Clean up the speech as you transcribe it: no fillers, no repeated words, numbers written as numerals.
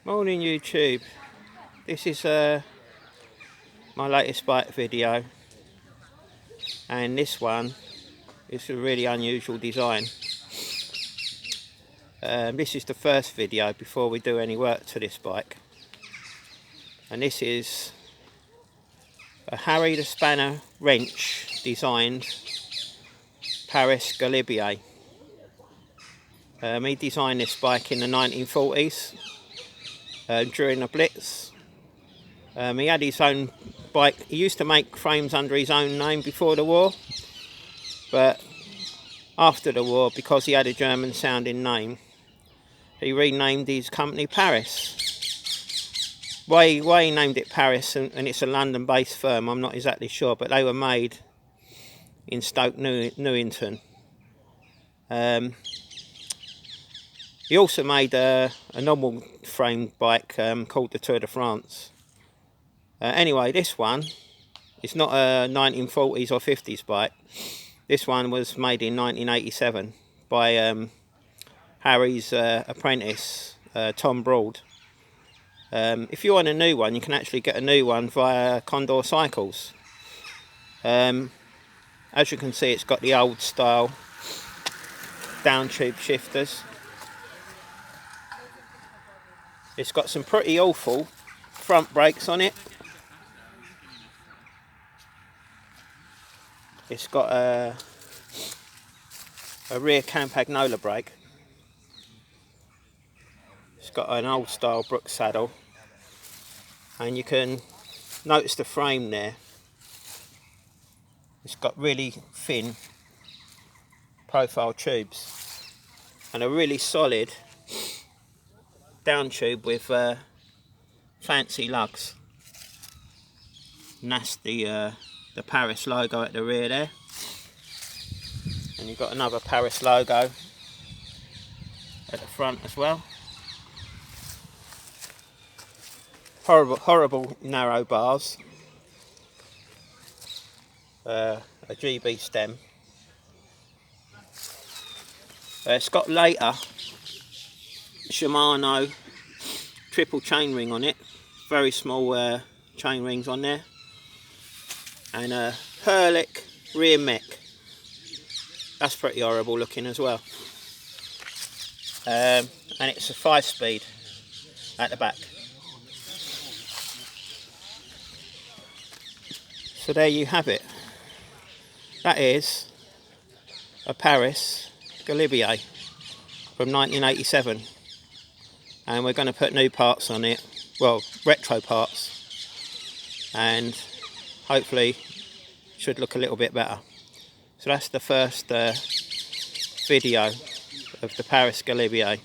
Morning YouTube, this is my latest bike video, and this one is a really unusual design. This is the first video before we do any work to this bike, and this is a Harry the Spanner wrench designed Paris Galibier. He designed this bike in the 1940s. During the Blitz. He had his own bike. He used to make frames under his own name before the war, but after the war, because he had a German sounding name, he renamed his company Paris. Why he named it Paris, and it's a London based firm, I'm not exactly sure, but they were made in Stoke Newington. He also made a normal framed bike called the Tour de France. Anyway, this one is not a 1940s or 50s bike. This one was made in 1987 by Harry's apprentice, Tom Broad. If you want a new one, you can actually get a new one via Condor Cycles. As you can see, it's got the old style down tube shifters. It's got some pretty awful front brakes on it. It's got a rear Campagnola brake. It's got an old style Brook saddle, and you can notice the frame there. It's got really thin profile tubes and a really solid down tube with fancy lugs, and that's the Paris logo at the rear there, and you've got another Paris logo at the front as well. Horrible narrow bars, a GB stem. It's got later Shimano triple chainring on it, very small chain rings on there, and a Hurlick rear mech. That's pretty horrible looking as well, and it's a 5-speed at the back. So there you have it. That is a Paris Galibier from 1987. And we're going to put new parts on it, well, retro parts, and hopefully should look a little bit better. So that's the first video of the Paris Galibier.